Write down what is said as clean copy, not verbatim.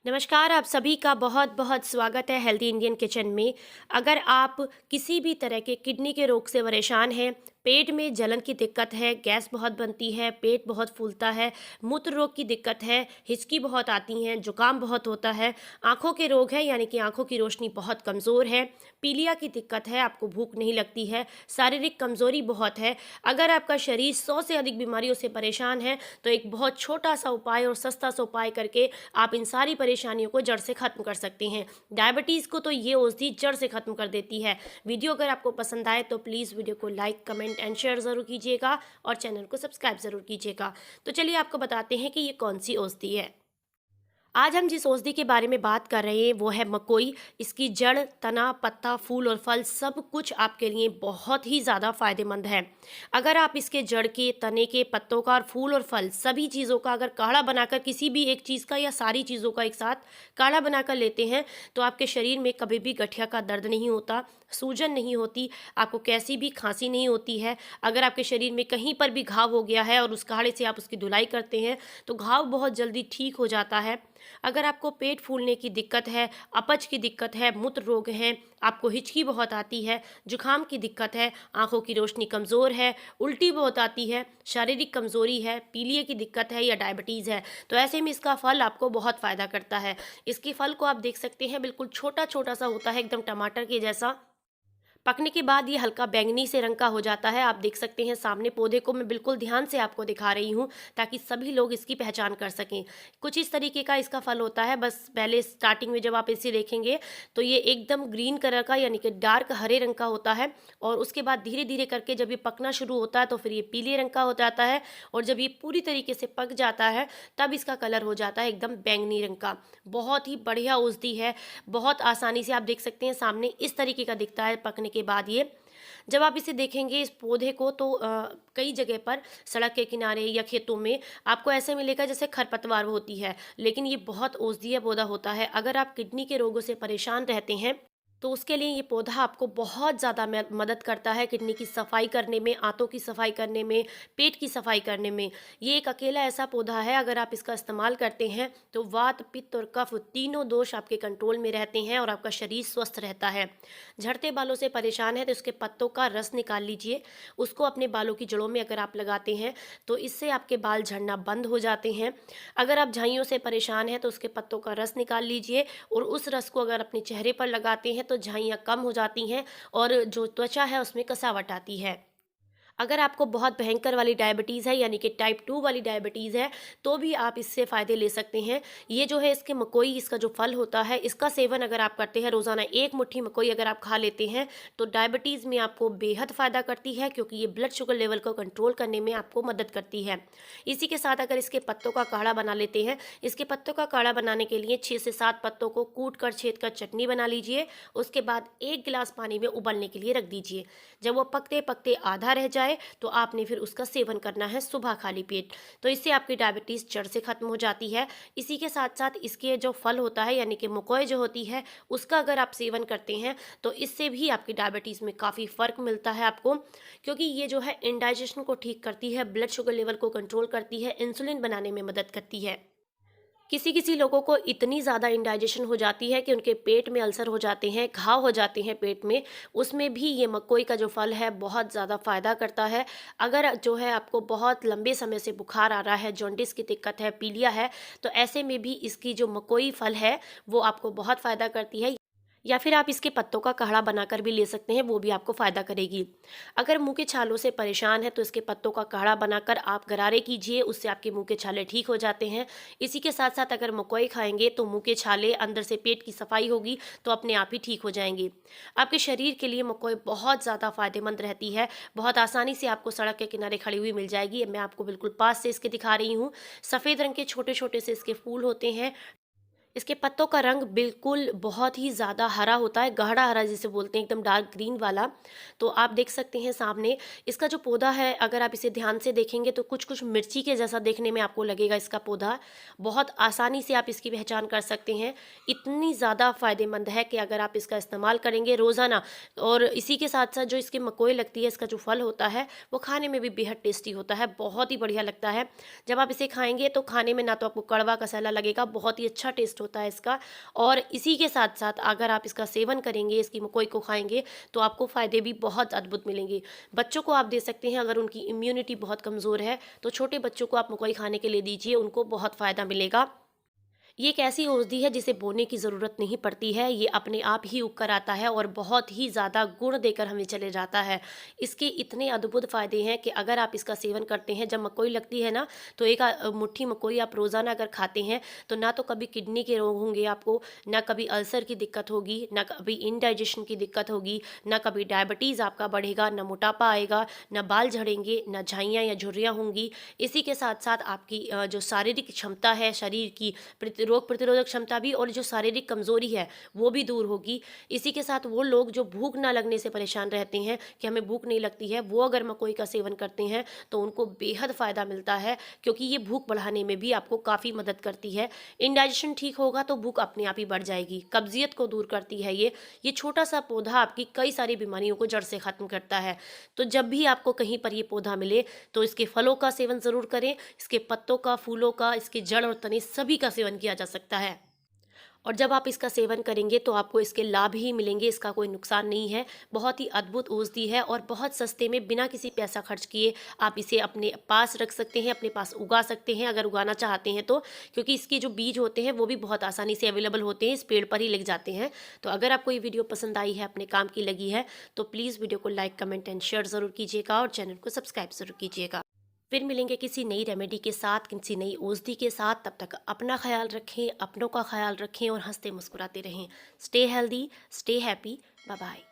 नमस्कार, आप सभी का बहुत बहुत स्वागत है हेल्दी इंडियन किचन में। अगर आप किसी भी तरह के किडनी के रोग से परेशान हैं, पेट में जलन की दिक्कत है, गैस बहुत बनती है, पेट बहुत फूलता है, मूत्र रोग की दिक्कत है, हिचकी बहुत आती हैं, जुकाम बहुत होता है, आँखों के रोग है यानी कि आँखों की रोशनी बहुत कमज़ोर है, पीलिया की दिक्कत है, आपको भूख नहीं लगती है, शारीरिक कमज़ोरी बहुत है, अगर आपका शरीर 100 से अधिक बीमारियों से परेशान है, तो एक बहुत छोटा सा उपाय और सस्ता सा उपाय करके आप इन सारी परेशानियों को जड़ से ख़त्म कर सकते हैं। डायबिटीज़ को तो ये औषधि जड़ से ख़त्म कर देती है। वीडियो अगर आपको पसंद आए तो प्लीज़ वीडियो को लाइक, कमेंट एंड शेयर ज़रूर कीजिएगा और चैनल को सब्सक्राइब ज़रूर कीजिएगा। तो चलिए आपको बताते हैं कि ये कौन सी औषधि है। आज हम जिस औषधि के बारे में बात कर रहे हैं वो है मकोई। इसकी जड़, तना, पत्ता, फूल और फल सब कुछ आपके लिए बहुत ही ज़्यादा फायदेमंद है। अगर आप इसके जड़ के, तने के, पत्तों का और फूल और फल सभी चीज़ों का अगर काढ़ा बनाकर किसी भी एक चीज़ का या सारी चीज़ों का एक साथ काढ़ा बनाकर लेते हैं तो आपके शरीर में कभी भी गठिया का दर्द नहीं होता, सूजन नहीं होती, आपको कैसी भी खांसी नहीं होती है। अगर आपके शरीर में कहीं पर भी घाव हो गया है और उस काढ़े से आप उसकी धुलाई करते हैं तो घाव बहुत जल्दी ठीक हो जाता है। अगर आपको पेट फूलने की दिक्कत है, अपच की दिक्कत है, मूत्र रोग हैं, आपको हिचकी बहुत आती है, जुकाम की दिक्कत है, आंखों की रोशनी कमज़ोर है, उल्टी बहुत आती है, शारीरिक कमज़ोरी है, पीलिया की दिक्कत है या डायबिटीज़ है, तो ऐसे में इसका फल आपको बहुत फ़ायदा करता है। इसके फल को आप देख सकते हैं, बिल्कुल छोटा छोटा सा होता है, एकदम टमाटर के जैसा। पकने के बाद ये हल्का बैंगनी से रंग का हो जाता है। आप देख सकते हैं सामने पौधे को मैं बिल्कुल ध्यान से आपको दिखा रही हूँ ताकि सभी लोग इसकी पहचान कर सकें। कुछ इस तरीके का इसका फल होता है। बस पहले स्टार्टिंग में जब आप इसे देखेंगे तो ये एकदम ग्रीन कलर का यानी कि डार्क हरे रंग का होता है और उसके बाद धीरे धीरे करके जब ये पकना शुरू होता है तो फिर ये पीले रंग का हो जाता है और जब ये पूरी तरीके से पक जाता है तब इसका कलर हो जाता है एकदम बैंगनी रंग का। बहुत ही बढ़िया औषधि है। बहुत आसानी से आप देख सकते हैं सामने इस तरीके का दिखता है पकने के बाद ये। जब आप इसे देखेंगे इस पौधे को तो कई जगह पर सड़क के किनारे या खेतों में आपको ऐसे मिलेगा जैसे खरपतवार होती है, लेकिन ये बहुत औषधीय पौधा होता है। अगर आप किडनी के रोगों से परेशान रहते हैं तो उसके लिए ये पौधा आपको बहुत ज़्यादा मदद करता है किडनी की सफाई करने में, आंतों की सफाई करने में, पेट की सफाई करने में। ये एक अकेला ऐसा पौधा है, अगर आप इसका इस्तेमाल करते हैं तो वात, पित्त और कफ तीनों दोष आपके कंट्रोल में रहते हैं और आपका शरीर स्वस्थ रहता है। झड़ते बालों से परेशान है तो इसके पत्तों का रस निकाल लीजिए, उसको अपने बालों की जड़ों में अगर आप लगाते हैं तो इससे आपके बाल झड़ना बंद हो जाते हैं। अगर आप झाइयों से परेशान हैं तो उसके पत्तों का रस निकाल लीजिए और उस रस को अगर अपने चेहरे पर लगाते हैं तो झाइयाँ कम हो जाती हैं और जो त्वचा है उसमें कसावट आती है। अगर आपको बहुत भयंकर वाली डायबिटीज़ है यानी कि टाइप 2 वाली डायबिटीज़ है तो भी आप इससे फ़ायदे ले सकते हैं। ये जो है इसके मकोई, इसका जो फल होता है इसका सेवन अगर आप करते हैं, रोज़ाना एक मुट्ठी मकोई अगर आप खा लेते हैं तो डायबिटीज़ में आपको बेहद फ़ायदा करती है क्योंकि ये ब्लड शुगर लेवल को कंट्रोल करने में आपको मदद करती है। इसी के साथ अगर इसके पत्तों का काढ़ा बना लेते हैं, इसके पत्तों का काढ़ा बनाने के लिए 6 से 7 पत्तों को कूट कर छेद कर चटनी बना लीजिए। उसके बाद 1 गिलास पानी में उबलने के लिए रख दीजिए। जब वो पकते पकते आधा रह जाए तो आपने फिर उसका सेवन करना है सुबह खाली पेट। तो इससे आपकी डायबिटीज़ जड़ से ख़त्म हो जाती है। इसी के साथ साथ इसके जो फल होता है यानी कि मकोई जो होती है उसका अगर आप सेवन करते हैं तो इससे भी आपकी डायबिटीज़ में काफ़ी फ़र्क मिलता है आपको, क्योंकि ये जो है इंडाइजेशन को ठीक करती है, ब्लड शुगर लेवल को कंट्रोल करती है, इंसुलिन बनाने में मदद करती है। किसी किसी लोगों को इतनी ज़्यादा इंडाइजेशन हो जाती है कि उनके पेट में अल्सर हो जाते हैं, घाव हो जाते हैं पेट में, उसमें भी ये मकोई का जो फल है बहुत ज़्यादा फ़ायदा करता है। अगर जो है आपको बहुत लंबे समय से बुखार आ रहा है, जॉन्डिस की दिक्कत है, पीलिया है, तो ऐसे में भी इसकी जो मकोई फल है वो आपको बहुत फ़ायदा करती है। या फिर आप इसके पत्तों का काढ़ा बनाकर भी ले सकते हैं, वो भी आपको फ़ायदा करेगी। अगर मुँह के छालों से परेशान हैं तो इसके पत्तों का काढ़ा बनाकर आप गरारे कीजिए, उससे आपके मुँह के छाले ठीक हो जाते हैं। इसी के साथ साथ अगर मकोई खाएंगे तो मुँह के छाले, अंदर से पेट की सफाई होगी तो अपने आप ही ठीक हो जाएंगे। आपके शरीर के लिए मकोई बहुत ज़्यादा फ़ायदेमंद रहती है। बहुत आसानी से आपको सड़क के किनारे खड़ी हुई मिल जाएगी। मैं आपको बिल्कुल पास से इसके दिखा रही हूँ। सफ़ेद रंग के छोटे छोटे से इसके फूल होते हैं। इसके पत्तों का रंग बिल्कुल बहुत ही ज़्यादा हरा होता है, गाढ़ा हरा जिसे बोलते हैं, एकदम डार्क ग्रीन वाला। तो आप देख सकते हैं सामने इसका जो पौधा है, अगर आप इसे ध्यान से देखेंगे तो कुछ कुछ मिर्ची के जैसा देखने में आपको लगेगा इसका पौधा। बहुत आसानी से आप इसकी पहचान कर सकते हैं। इतनी ज़्यादा फ़ायदेमंद है कि अगर आप इसका इस्तेमाल करेंगे रोज़ाना, और इसी के साथ साथ जो इसकी मकोई लगती है, इसका जो फल होता है वो खाने में भी बेहद टेस्टी होता है, बहुत ही बढ़िया लगता है। जब आप इसे खाएंगे तो खाने में ना तो आपको कड़वा कसैला लगेगा, बहुत ही अच्छा टेस्ट टेस्ट होता है इसका। और इसी के साथ साथ अगर आप इसका सेवन करेंगे, इसकी मकोई को खाएंगे, तो आपको फ़ायदे भी बहुत अद्भुत मिलेंगे। बच्चों को आप दे सकते हैं, अगर उनकी इम्यूनिटी बहुत कमज़ोर है तो छोटे बच्चों को आप मकोई खाने के लिए दीजिए, उनको बहुत फ़ायदा मिलेगा। ये एक ऐसी औषधि है जिसे बोने की ज़रूरत नहीं पड़ती है, ये अपने आप ही उग कर आता है और बहुत ही ज़्यादा गुण देकर हमें चले जाता है। इसके इतने अद्भुत फ़ायदे हैं कि अगर आप इसका सेवन करते हैं, जब मकोई लगती है ना, तो एक मुट्ठी मकोई आप रोज़ाना अगर खाते हैं तो ना तो कभी किडनी के रोग होंगे आपको, ना कभी अल्सर की दिक्कत होगी, ना कभी इनडाइजेशन की दिक्कत होगी, ना कभी डायबिटीज़ आपका बढ़ेगा, ना मोटापा आएगा, ना बाल झड़ेंगे, ना झाइयाँ या झुर्रियाँ होंगी। इसी के साथ साथ आपकी जो शारीरिक क्षमता है, शरीर की रोग प्रतिरोधक क्षमता भी, और जो शारीरिक कमज़ोरी है वो भी दूर होगी। इसी के साथ वो लोग जो भूख ना लगने से परेशान रहते हैं कि हमें भूख नहीं लगती है, वो अगर मकोई का सेवन करते हैं तो उनको बेहद फ़ायदा मिलता है, क्योंकि ये भूख बढ़ाने में भी आपको काफ़ी मदद करती है। इंडाइजेशन ठीक होगा तो भूख अपने आप ही बढ़ जाएगी। कब्जियत को दूर करती है ये छोटा सा पौधा आपकी कई सारी बीमारियों को जड़ से ख़त्म करता है। तो जब भी आपको कहीं पर ये पौधा मिले तो इसके फलों का सेवन ज़रूर करें, इसके पत्तों का, फूलों का, इसके जड़ और तने सभी का सेवन किया जा सकता है। और जब आप इसका सेवन करेंगे तो आपको इसके लाभ ही मिलेंगे, इसका कोई नुकसान नहीं है। बहुत ही अद्भुत औषधि है और बहुत सस्ते में बिना किसी पैसा खर्च किए आप इसे अपने पास रख सकते हैं, अपने पास उगा सकते हैं अगर उगाना चाहते हैं तो, क्योंकि इसके जो बीज होते हैं वो भी बहुत आसानी से अवेलेबल होते हैं, इस पेड़ पर ही लग जाते हैं। तो अगर आपको ये वीडियो पसंद आई है, अपने काम की लगी है, तो प्लीज़ वीडियो को लाइक, कमेंट एंड शेयर ज़रूर कीजिएगा और चैनल को सब्सक्राइब ज़रूर कीजिएगा। फिर मिलेंगे किसी नई रेमेडी के साथ, किसी नई औषधि के साथ। तब तक अपना ख्याल रखें, अपनों का ख्याल रखें और हंसते मुस्कुराते रहें। Stay healthy, stay happy, bye bye.